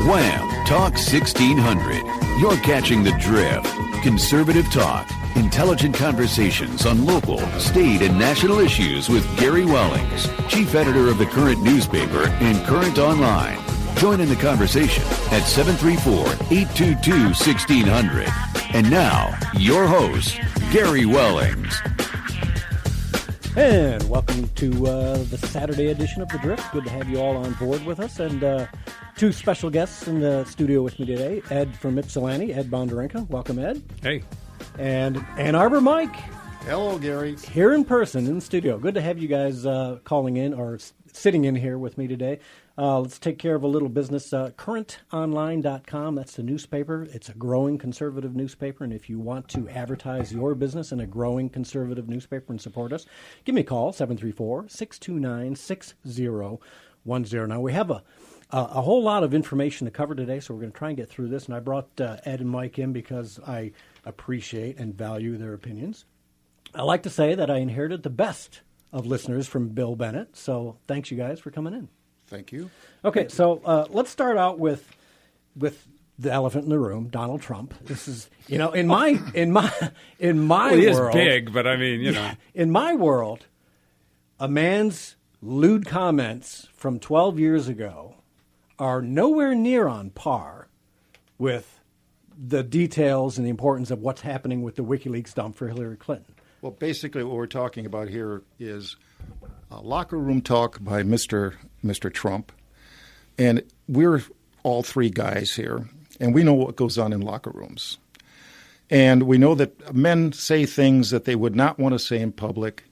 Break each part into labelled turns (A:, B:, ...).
A: Wham! Talk 1600. You're catching the drift. Conservative talk. Intelligent conversations on local, state, and national issues with Gary Wellings, chief editor of the Current newspaper and Current Online. Join in the conversation at 734-822-1600. And now, your host, Gary Wellings.
B: And welcome to the Saturday edition of The Drift. Good to have you all on board with us. And two special guests in the studio with me today. Ed from Ypsilanti, Ed Bondarenka. Welcome, Ed.
C: Hey.
B: And Ann Arbor Mike.
D: Hello, Gary.
B: Here in person in the studio. Good to have you guys calling in or sitting in here with me today. Let's take care of a little business. CurrentOnline.com, that's the newspaper. It's a growing conservative newspaper, and if you want to advertise your business in a growing conservative newspaper and support us, give me a call, 734-629-6010. Now, we have a whole lot of information to cover today, so we're going to try and get through this, and I brought Ed and Mike in because I appreciate and value their opinions. I like to say that I inherited the best of listeners from Bill Bennett, so thanks you guys for coming in.
D: Thank you.
B: Okay, so let's start out with the elephant in the room, Donald Trump. This is, in my
C: well, he
B: world,
C: is big, but I mean,
B: in my world, a man's lewd comments from 12 years ago are nowhere near on par with the details and the importance of what's happening with the WikiLeaks dump for Hillary Clinton.
D: Well, basically what we're talking about here is locker room talk by Mr. Trump. And we're all three guys here, and we know what goes on in locker rooms. And we know that men say things that they would not want to say in public.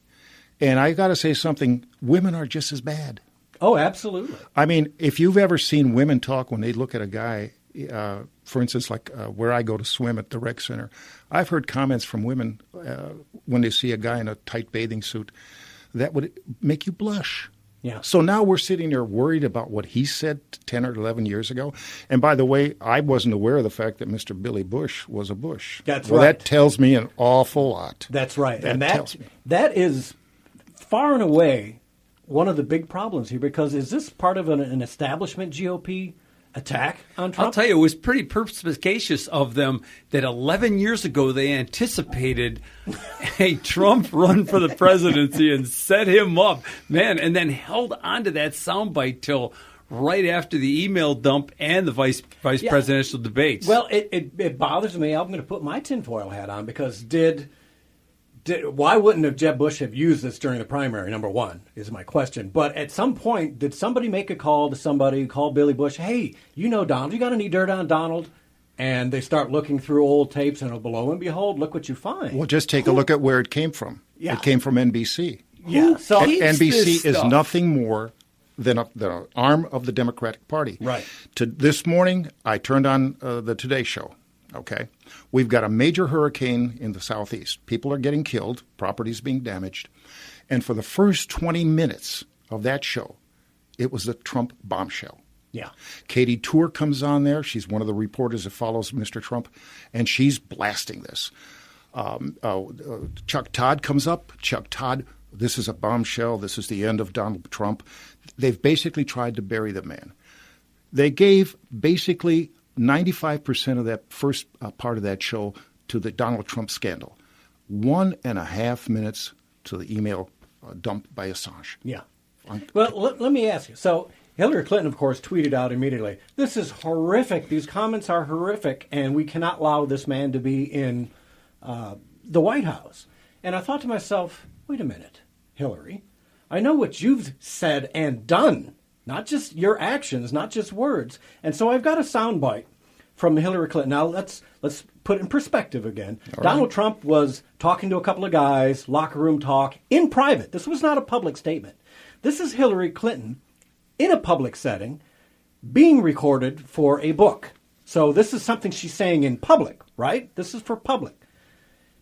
D: And I got to say something, women are just as bad.
B: Oh, absolutely.
D: I mean, if you've ever seen women talk when they look at a guy, for instance, like where I go to swim at the rec center, I've heard comments from women when they see a guy in a tight bathing suit that would make you blush.
B: Yeah.
D: So now we're sitting there worried about what he said 10 or 11 years ago. And by the way, I wasn't aware of the fact that Mr. Billy Bush was a Bush.
B: That's
D: well,
B: right.
D: That tells me an awful lot.
B: That's right.
D: That tells me.
B: That is far and away one of the big problems here, because is this part of an establishment GOP attack on Trump?
C: I'll tell you, it was pretty perspicacious of them that 11 years ago they anticipated a Trump run for the presidency and set him up, man, and then held on to that soundbite till right after the email dump and the vice presidential debates.
B: Well, it bothers me. I'm going to put my tinfoil hat on, because why wouldn't have Jeb Bush have used this during the primary, number one, is my question. But at some point, did somebody make a call to somebody, call Billy Bush, hey, Donald, you got any dirt on Donald? And they start looking through old tapes, and lo and behold, look what you find.
D: Well, just take a look at where it came from.
B: Yeah.
D: It came from NBC.
B: Yeah. So
D: NBC is nothing more than an arm of the Democratic Party.
B: Right.
D: This morning, I turned on the Today Show. Okay. We've got a major hurricane in the southeast. People are getting killed, properties being damaged. And for the first 20 minutes of that show, it was the Trump bombshell.
B: Yeah.
D: Katie Tour comes on there. She's one of the reporters that follows Mr. Trump, and she's blasting this. Chuck Todd comes up. Chuck Todd, this is a bombshell. This is the end of Donald Trump. They've basically tried to bury the man. They gave basically 95% of that first part of that show to the Donald Trump scandal. 1.5 minutes to the email dump by Assange.
B: Yeah. Well, let me ask you. So Hillary Clinton, of course, tweeted out immediately, this is horrific. These comments are horrific, and we cannot allow this man to be in the White House. And I thought to myself, wait a minute, Hillary, I know what you've said and done. Not just your actions, not just words. And so I've got a soundbite from Hillary Clinton. Now, let's put it in perspective again.
D: All
B: Donald
D: right.
B: Trump was talking to a couple of guys, locker room talk, in private. This was not a public statement. This is Hillary Clinton in a public setting being recorded for a book. So this is something she's saying in public, right? This is for public.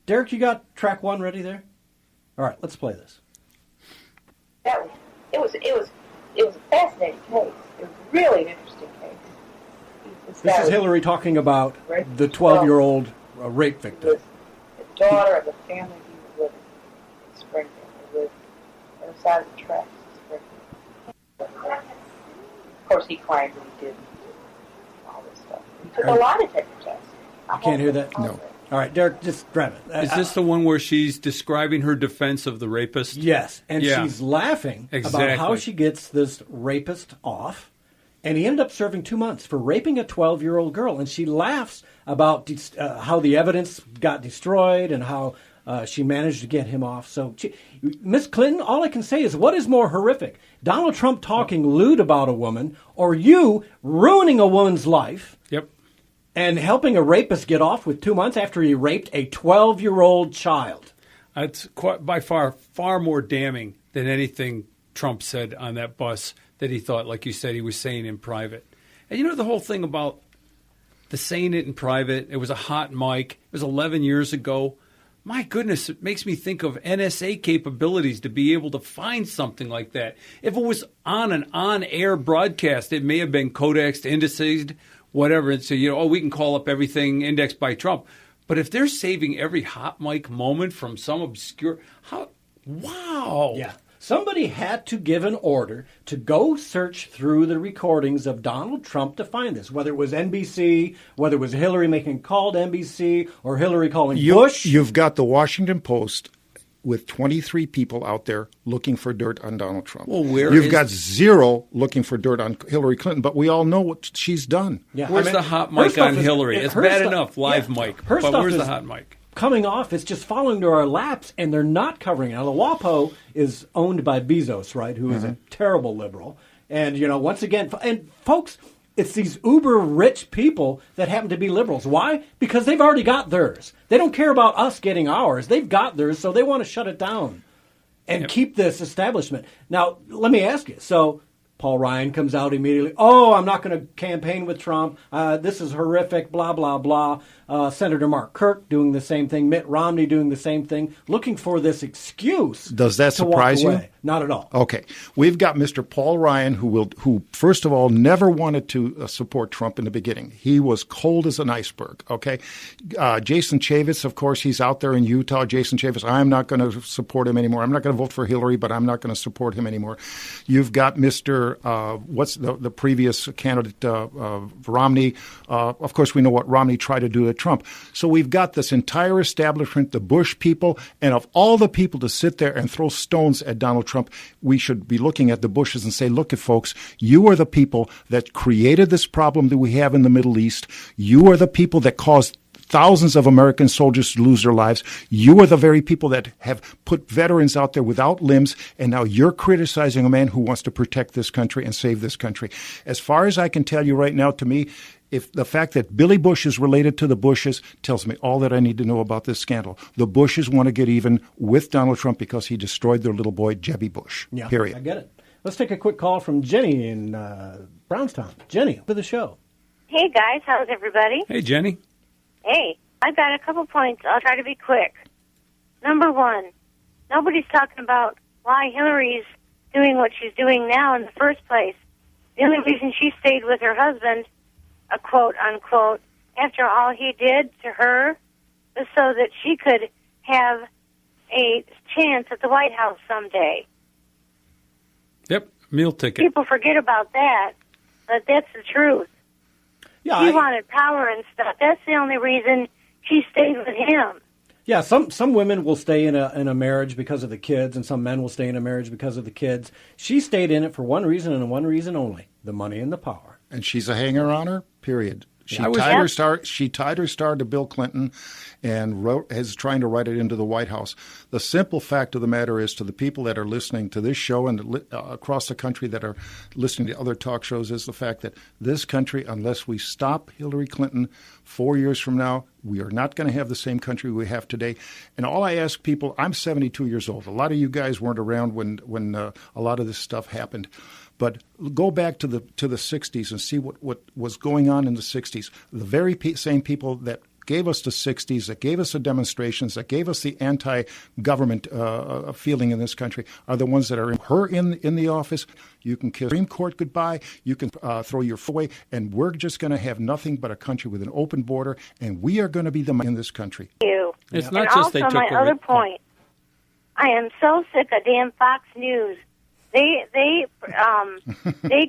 B: Derek, you got track one ready there? All right, let's play this.
E: It was a fascinating case. It was really an interesting case.
B: This is Hillary talking about the 12-year-old rape victim.
E: He was the daughter of the family he was living in Springfield. They lived on the side of the tracks in Springfield. Of course, he claimed that he didn't. took a lie detector test.
B: I can't hear that?
D: No.
B: All right, Derek, just grab it.
C: Is this the one where she's describing her defense of the rapist?
B: Yes, and
C: Yeah.
B: she's laughing
C: Exactly.
B: about how she gets this rapist off. And he ended up serving 2 months for raping a 12-year-old girl. And she laughs about how the evidence got destroyed and how she managed to get him off. So, Miss Clinton, all I can say is, what is more horrific? Donald Trump talking lewd about a woman, or you ruining a woman's life?
C: Yep.
B: And helping a rapist get off with 2 months after he raped a 12-year-old child.
C: That's by far more damning than anything Trump said on that bus that he thought, like you said, he was saying in private. And you know the whole thing about the saying it in private, it was a hot mic, it was 11 years ago. My goodness, it makes me think of NSA capabilities to be able to find something like that. If it was on an on-air broadcast, it may have been codexed, indexed, whatever, and so, we can call up everything indexed by Trump. But if they're saving every hot mic moment from some obscure... Wow!
B: Yeah. Somebody had to give an order to go search through the recordings of Donald Trump to find this, whether it was NBC, whether it was Hillary making a call to NBC, or Hillary calling Bush.
D: You've got the Washington Post with 23 people out there looking for dirt on Donald Trump.
C: Well,
D: You've got 0 looking for dirt on Hillary Clinton, but we all know what she's done.
B: Yeah,
C: Where's the hot mic on Hillary? It's bad enough, live mic,
B: her
C: but
B: stuff
C: where's
B: is
C: the hot mic?
B: Coming off, it's just falling to our laps, and they're not covering it. Now, the WAPO is owned by Bezos, right, who is a terrible liberal. And, once again, and folks, it's these uber-rich people that happen to be liberals. Why? Because they've already got theirs. They don't care about us getting ours. They've got theirs, so they want to shut it down and keep this establishment. Now, let me ask you. So Paul Ryan comes out immediately. Oh, I'm not going to campaign with Trump. This is horrific, blah, blah, blah. Senator Mark Kirk doing the same thing. Mitt Romney doing the same thing, looking for this excuse.
D: Does that
B: to walk
D: surprise you?
B: away. Not at all.
D: Okay. We've got Mr. Paul Ryan, who first of all, never wanted to support Trump in the beginning. He was cold as an iceberg, okay? Jason Chaffetz, of course, he's out there in Utah. Jason Chaffetz, I'm not going to support him anymore. I'm not going to vote for Hillary, but I'm not going to support him anymore. You've got Mr. What's the previous candidate, Romney. Of course, we know what Romney tried to do to Trump. So we've got this entire establishment, the Bush people, and of all the people to sit there and throw stones at Donald Trump, we should be looking at the Bushes and say, look, folks, you are the people that created this problem that we have in the Middle East. You are the people that caused thousands of American soldiers to lose their lives. You are the very people that have put veterans out there without limbs, and now you're criticizing a man who wants to protect this country and save this country. As far as I can tell you right now, to me, if the fact that Billy Bush is related to the Bushes tells me all that I need to know about this scandal. The Bushes want to get even with Donald Trump because he destroyed their little boy, Jebby Bush.
B: Yeah,
D: period.
B: I get it. Let's take a quick call from Jenny in Brownstown. Jenny, to the show.
F: Hey, guys. How's everybody?
C: Hey, Jenny.
F: Hey, I've got a couple points. I'll try to be quick. Number one, nobody's talking about why Hillary's doing what she's doing now in the first place. The only reason she stayed with her husband, a quote, unquote, after all he did to her was so that she could have a chance at the White House someday.
C: Yep, meal ticket.
F: People forget about that, but that's the truth.
B: Yeah,
F: She wanted power and stuff. That's the only reason she stayed with him.
B: Yeah, some women will stay in a marriage because of the kids, and some men will stay in a marriage because of the kids. She stayed in it for one reason and one reason only: the money and the power.
D: And she's a hanger-oner, period. She
C: I was-
D: tied her star. She tied her star to Bill Clinton, and is trying to write it into the White House. The simple fact of the matter is, to the people that are listening to this show and across the country that are listening to other talk shows, is the fact that this country, unless we stop Hillary Clinton 4 years from now, we are not going to have the same country we have today. And all I ask people, I'm 72 years old. A lot of you guys weren't around when a lot of this stuff happened. But go back to the 60s and see what was going on in the 60s. The very same people that gave us the 60s, that gave us the demonstrations, that gave us the anti-government feeling in this country are the ones that are in the office. You can kiss the Supreme Court goodbye. You can throw your foot away. And we're just going to have nothing but a country with an open border. And we are going to be the in this country.
F: You.
C: It's
F: And
C: not just they
F: also,
C: took
F: my
C: away.
F: other point, I am so sick of damn Fox News. They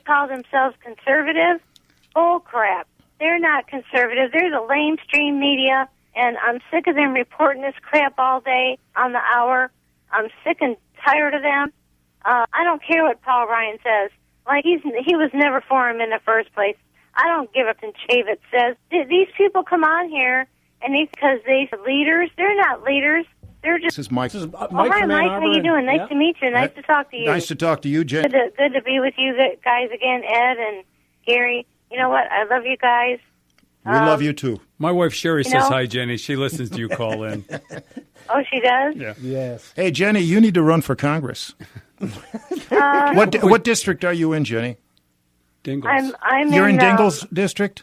F: call themselves conservative. Bull crap. They're not conservative. They're the lamestream media, and I'm sick of them reporting this crap all day on the hour. I'm sick and tired of them. I don't care what Paul Ryan says. Like, he was never for him in the first place. I don't give up and Chavit says. These people come on here, and because they're leaders, they're not leaders. They're just...
D: This is Mike.
F: Hi, Mike. How you doing? Nice to meet you. Nice to talk to you.
D: Nice to talk to you, Jen.
F: Good to be with you guys again, Ed and Gary. You know what? I love you guys.
D: We love you, too.
C: My wife, Sherry, says hi, Jenny. She listens to you call in.
F: Oh, she does?
C: Yeah.
B: Yes.
D: Hey, Jenny, you need to run for Congress. What district are you in, Jenny?
C: Dingles.
D: You're in Dingles district?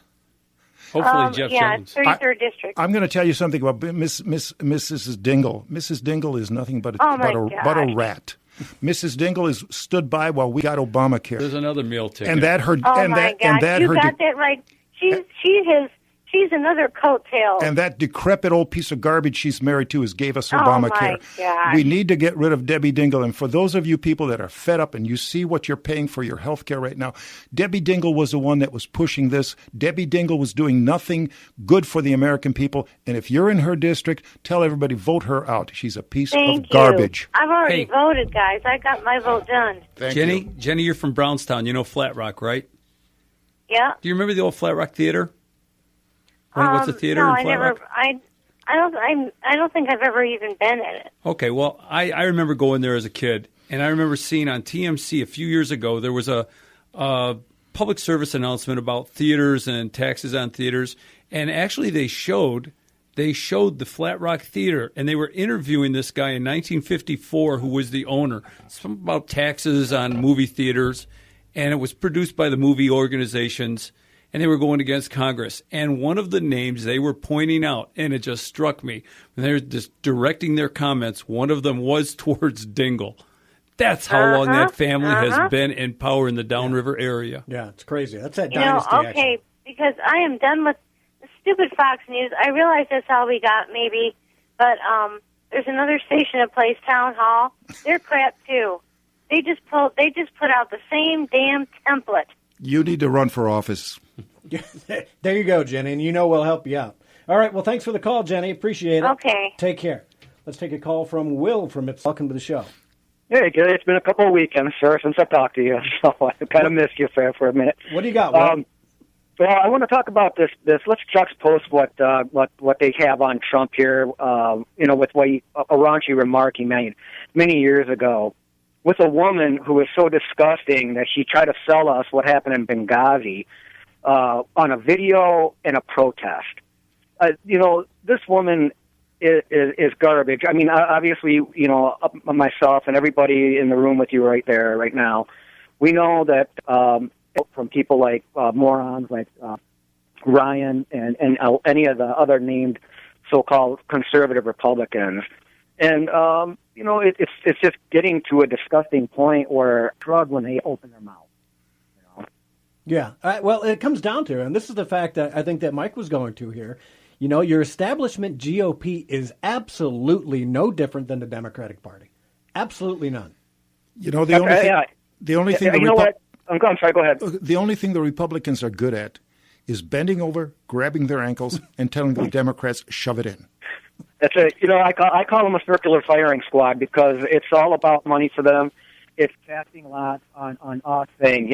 C: Hopefully Jeff Jones.
F: 33rd District.
D: I'm going to tell you something about Mrs. Dingle. Mrs. Dingle is nothing but a rat. Mrs. Dingle has stood by while we got Obamacare.
C: There's another meal ticket.
D: And that her
F: Oh, my gosh. You got that right. She's another coattail.
D: And that decrepit old piece of garbage she's married to gave us Obamacare.
F: My gosh.
D: We need to get rid of Debbie Dingle. And for those of you people that are fed up and you see what you're paying for your health care right now, Debbie Dingle was the one that was pushing this. Debbie Dingle was doing nothing good for the American people. And if you're in her district, tell everybody, vote her out. She's a piece of garbage.
F: I've already voted, guys. I got my vote done.
C: Jenny, you're from Brownstown. You know Flat Rock, right?
F: Yeah.
C: Do you remember the old Flat Rock Theater? What's the theater in Flat Rock?
F: I don't think I've ever even been in it.
C: Okay, well, I remember going there as a kid, and I remember seeing on TMC a few years ago there was a public service announcement about theaters and taxes on theaters, and actually they showed the Flat Rock Theater, and they were interviewing this guy in 1954 who was the owner. Something about taxes on movie theaters, and it was produced by the movie organizations. And they were going against Congress. And one of the names they were pointing out, and it just struck me, when they were just directing their comments, one of them was towards Dingle. That's how long that family has been in power in the Downriver area.
B: Yeah, it's crazy. That's that dynasty action.
F: Because I am done with the stupid Fox News. I realize that's all we got, maybe. But there's another station that plays Town Hall. They're crap, too. They just put out the same damn template.
D: You need to run for office.
B: There you go, Jenny, and you know we'll help you out. All right, well, thanks for the call, Jenny. Appreciate it.
F: Okay.
B: Take care. Let's take a call from Will from Ypsilanti. Welcome to the show.
G: Hey, Gary, it's been a couple of weekends, sir, since I talked to you, so I kind of missed you for a minute.
B: What do you got, Will?
G: Well, I want to talk about this. Let's juxtapose what they have on Trump here, with a raunchy remark he made many years ago with a woman who was so disgusting that she tried to sell us what happened in Benghazi on a video and a protest. This woman is garbage. I mean, obviously, myself and everybody in the room with you right now, we know that from people like morons like Ryan and any of the other named so-called conservative Republicans. And, it's just getting to a disgusting point where drug when they open their mouth.
B: Yeah. Well, it comes down to, and this is the fact that I think that Mike was going to here, your establishment GOP is absolutely no different than the Democratic Party. Absolutely none.
D: The only thing
G: I'm sorry, go ahead.
D: The only thing the Republicans are good at is bending over, grabbing their ankles, and telling the Democrats, shove it in.
G: That's it. I call them a circular firing squad because it's all about money for them. It's casting lots on us saying,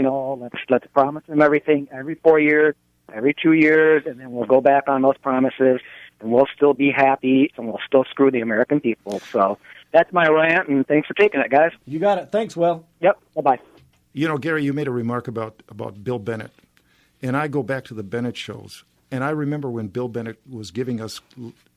G: let's promise them everything every 4 years, every 2 years, and then we'll go back on those promises, and we'll still be happy, and we'll still screw the American people. So that's my rant, and thanks for taking it, guys.
B: You got it. Thanks, Will.
G: Yep. Bye-bye.
D: Gary, you made a remark about Bill Bennett, and I go back to the Bennett shows, and I remember when Bill Bennett was giving us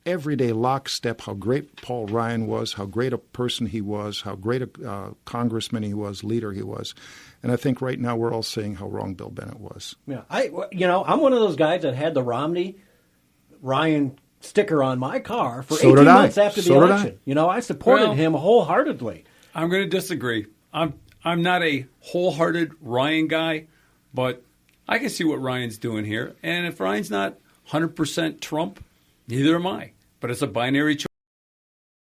D: everyday lockstep how great Paul Ryan was, how great a person he was, how great a congressman he was, leader he was. And I think right now we're all saying how wrong Bill Bennett was.
B: Yeah, I'm one of those guys that had the Romney-Ryan sticker on my car for 18 months after the election. I supported him wholeheartedly.
C: I'm going to disagree. I'm not a wholehearted Ryan guy, but I can see what Ryan's doing here. And if Ryan's not 100% Trump, neither am I. But it's a binary choice.